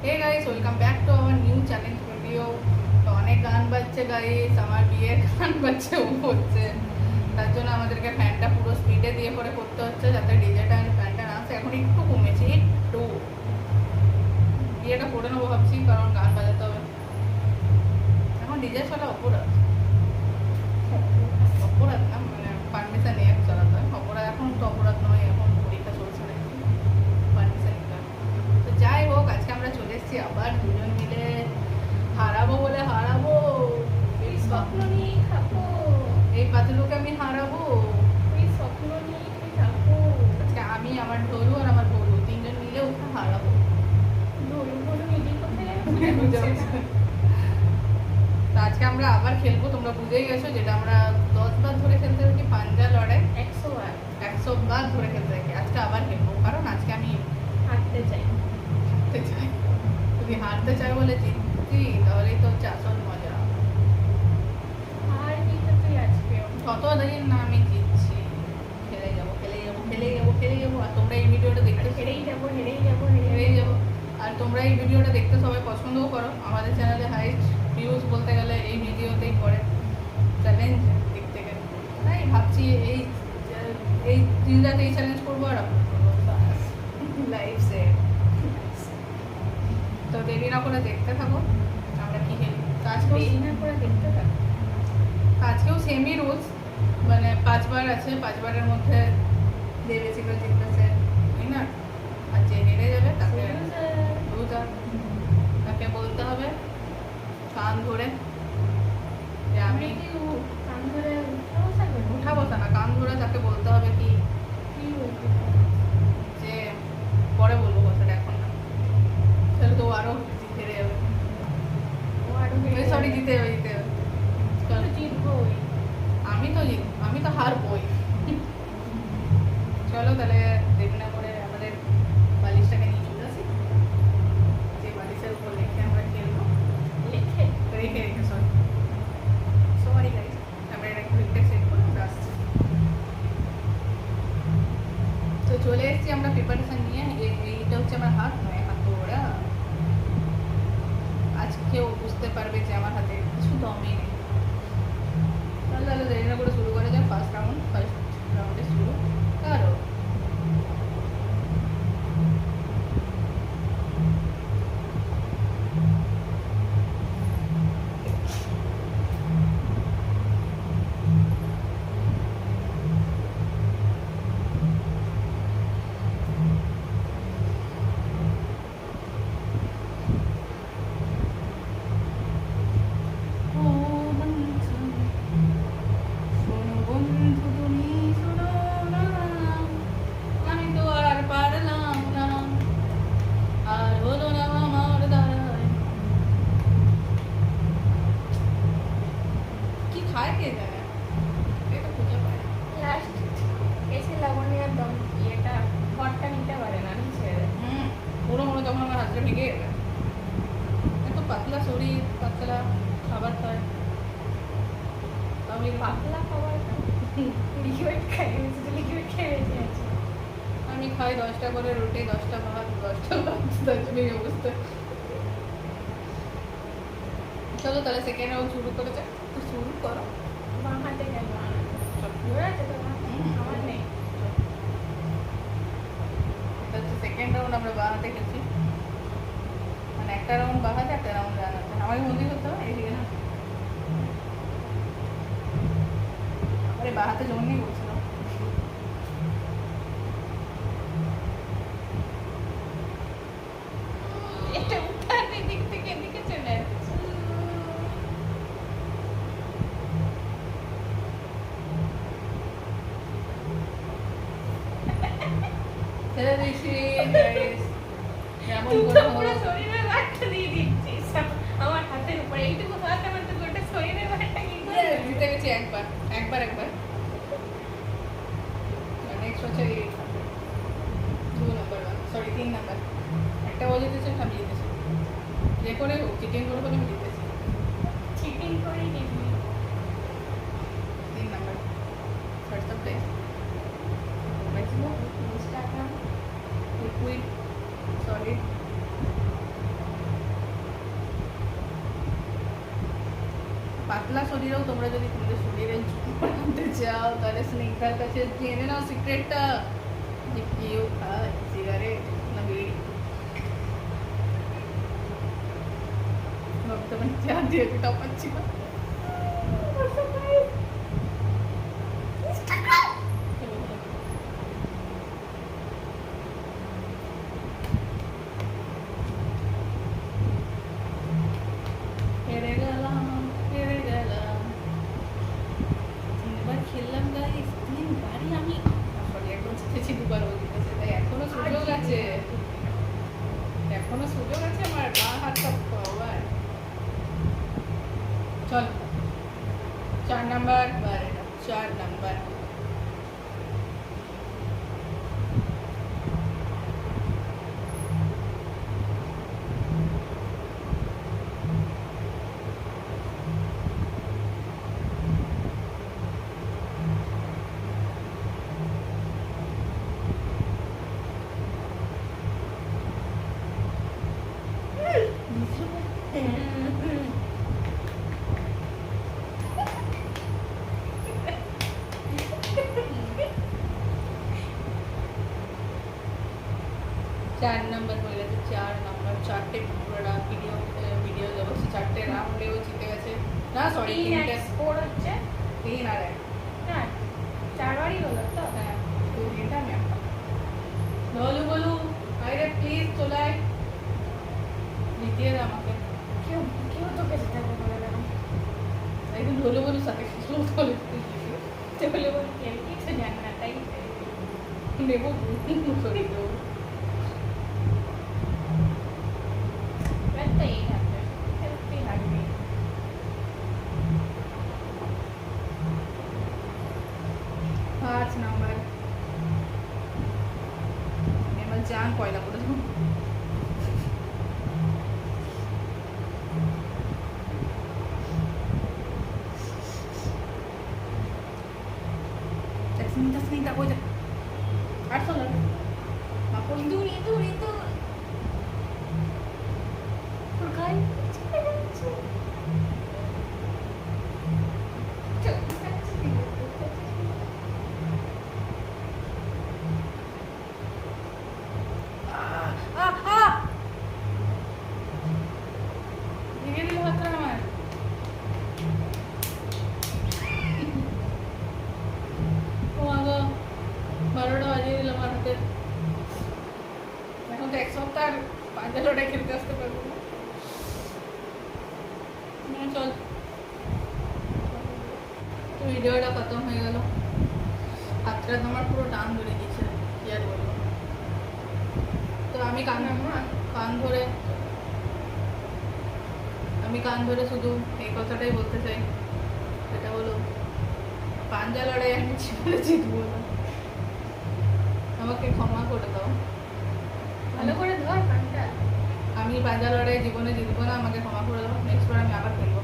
Hey guys, welcome back to our new challenge video. তো অনেক গান বাজছে গাইস, আমার বিয়ের গান বাজছে ও হচ্ছে, তার জন্য আমাদেরকে ফ্যানটা পুরো স্পিডে দিয়ে পরে করতে হচ্ছে যাতে ডিজেটা ফ্যানটা না আসে। এখন একটু কমেছে, একটু বিয়েটা করে নেবো ভাবছি, কারণ গান বাজাতে হবে। এখন ডিজে চলা অপরাধ, অপরাধ না মানে পারমিশন নিয়ে চালাতে হয়। অপরাধ এখন তো অপরাধ নয়, এখন পরীক্ষা চলছে না, পারমিশন নিতে হয়। তো যাই হোক, আজকে আমরা চলে এসেছি আবার দুজন মিলে। হারাবো বলে হারাবো, এই স্বপ্ন নিয়ে থাকো, এই পাতলুকে আমি হারাবো। এই স্বপ্ন নিয়ে থাকো। আজকে আমি, আমার ঢোলু আর আমার ভোলু তিনজন মিলে ওকে হারাবো। ধরুন ধরুন এদিক কোথায় তো আজকে আমরা আবার খেলবো, তোমরা বুঝেই গেছো, যেটা আমরা 10 বার ধরে খেলতে থাকি, পাঞ্জা লড়াই 100 বার 100 বার ধরে খেলতে থাকি। আজকে আবার খেলবো, কারণ আজকে আমি হাঁটতে চাই। হারতে চাই। যদি হারতে চাই বলে জিতছি, তাহলেই তো হচ্ছে আসল মজা। আর কি তো তুই আজকে কতদিন না আমি জিতছি। খেলে যাবো, খেলে যাবো, খেলে যাবো, খেলে যাবো। আর তোমরা এই ভিডিওটা দেখতে হেরেই যাবো হেরেই যাবো হেরেই যাবো। আর তোমরা এই ভিডিওটা দেখতে সবাই পছন্দও করো। আমাদের চ্যানেলে হাইস্ট ভিউজ বলতে গেলে এই ভিডিওতেই পড়ে, চ্যালেঞ্জ দেখতে গেলে। তাই ভাবছি এই এই দিন রাতে এই চ্যালেঞ্জ করবো আর আপলোড করবো, লাইভ সেট। তো দেরি না করে দেখতে থাকো আমরা কি খেলি। তো আজকে এই না করে দেখতে থাক। আজকেও সেমই রুলস, মানে 5 বার আছে, 5 বারের মধ্যে যে বেশি করে জিততেছে উইনার, আর যে হেরে যাবে তাকে লুজার। তাকে বলতে হবে কান ধরে যে আমি আমি কি কান ধরে উঠাবো থাকবে উঠা বসা না, কান ধরে তাকে বলতে হবে কি কি বলবো যে পরে বলবো কথাটা, এখন না, তাহলে তো ও আরো হেরে যাবে। ও আরো সরি, জিতে যাবে, জিতে যাবে। চলো, জিতবোই। আমি তো হারবই। চলো তাহলে দেরি না করে আমাদের বালিশটাকে নিয়ে চলে আসি, যে বালিশের উপর রেখে আমরা খেলবো। লেখে রেখে রেখে সরি গাইস, আমরা এটা একটু রিফ্রেশ সেট করে আমরা আসছি। তো চলে এসেছি আমরা প্রিপারেশন নিয়ে। এইটা হচ্ছে আমার হাত, নয় হাতোড়া। আজকেও বুঝতে পারবে যে আমার হাতে কিছু দমই নেই। তাহলে দেরি না করে শুরু করা যায়। ফার্স্ট রাউন্ডে শুরু করো। লাস্ট এসে লাবণীর দম ইয়েটা ঘরটা নিতে পারে না, আমি ছেড়ে দেয়। পুরো মনে তখন আমার হাতটা ভেঙে যাবে। এত পাতলা শরীর, পাতলা খাবার খায়, আমি পাতলা খাবার লিকুইড খাই, লিকুইড খেয়ে বেঁচে আছে। আমি খাই 10টা করে রুটি, 10টা ভাত, 10টা ভাত, তার জন্য এই অবস্থা। চলো তাহলে সেকেন্ড রাউন্ড শুরু করে যাক। তো শুরু করো। বাঁ হাতে গেল জোর আছে তো আমার নেই। এটা হচ্ছে সেকেন্ড রাউন্ড, আমরা বাঁ হাতে খেলছি, মানে একটা রাউন্ড বাঁ হাতে, একটা রাউন্ড ডান হাতে। আমাকে মন্দির করতে হবে এইদিকে না, আরে বাঁ হাতে জন্যই বলছিলাম। এটা উঠান এদিক থেকে এদিকে চলে আসছে। ছেড়ে দিয়েছি guys। যেমন তুই করে তো পুরো হোক। শরীরের ভাগটা দিয়ে দিচ্ছিস আমার হাতের উপরে। এইটুকু হাত আমার তো গোটা শরীরের ভাগটা কি করে জিতে গেছি একবার, একবার। নেক্সট হচ্ছে 2 নাম্বার, সরি 3 নাম্বার। একটা ও জিতেছে, একটা আমি জিতেছি। যে করে হোক, চিটিং করে হোক আমি জিতেছি। চিটিং করে নিবি? 3 number, first of place. Instagram liquid solid পাতলা শরীরেও তোমরা যদি তোমাদের শরীরে বানাতে চাও তাহলে স্নেহার কাছে জেনে নাও সিক্রেটটা যে কেউ খায় সিগারেট না বিড়ি। বর্তমানে চা দিয়ে টপাচ্ছি না। হেরে গেলাম হেরে গেলাম তিনবার খেললাম গাইস, তিনবারই আমি সরি একবার জিতেছি, দুবার ও জিতেছে, তাই এখনো সুযোগ আছে, এখনো সুযোগ আছে আমার বা হাত সব পাওয়ার। চল 4 নাম্বার 4 নাম্বার चार नंबर হয়ে গেছে, 4 নাম্বার, 4টে পুরোটা ভিডিও দেবো, 4টে রাউন্ডে ও জিতে গেছে না, সরি 3টে স্কোর হচ্ছে 3 আর 1। না 4 বারই হলো তো। হ্যাঁ তো এটা আমি একটা বলু বলু আরে প্লিজ চলে আয়, জিতিয়ে দে আমাকে। কেউ কেউ তোকে যেতে পারে না। একদম বলু বলু সাথে স্লো করে চলে বল কেউ কিছু জানে না তাই নেবো সরি তো একটা এই থাকবে হেলথি লাগবে। 5 নাম্বার এবার জান পয়লা করে দেবো। Tasminta ko dyan. Arso lang. Ako ইঁদুর ইঁদুর ইঁদুর তোর গায়ে চলে যাচ্ছে। ভেঙে দিল হাতটা আমার। ও মা গো, 12টা বাজিয়ে দিল আমার হাতে। এখন তো এক সপ্তাহ আর পাঁচটা লড়াই খেলতে আসতে পারবো না। চল তো ভিডিওটা খতম হয়ে গেল। হাতটা তো আমার পুরো টান ধরে দিয়েছে, কি আর বলবো। তো আমি কান ধরে শুধু এই কথাটাই বলতে চাই, সেটা হলো পাঞ্জা লড়াই আমি জীবনে জিতবো না, আমাকে ক্ষমা করে দাও। ভালো করে ধর কানটা। আমি পাঞ্জা লড়াই জীবনে জিতবো না, আমাকে ক্ষমা করে দাও। নেক্সট বার আমি আবার খেলবো।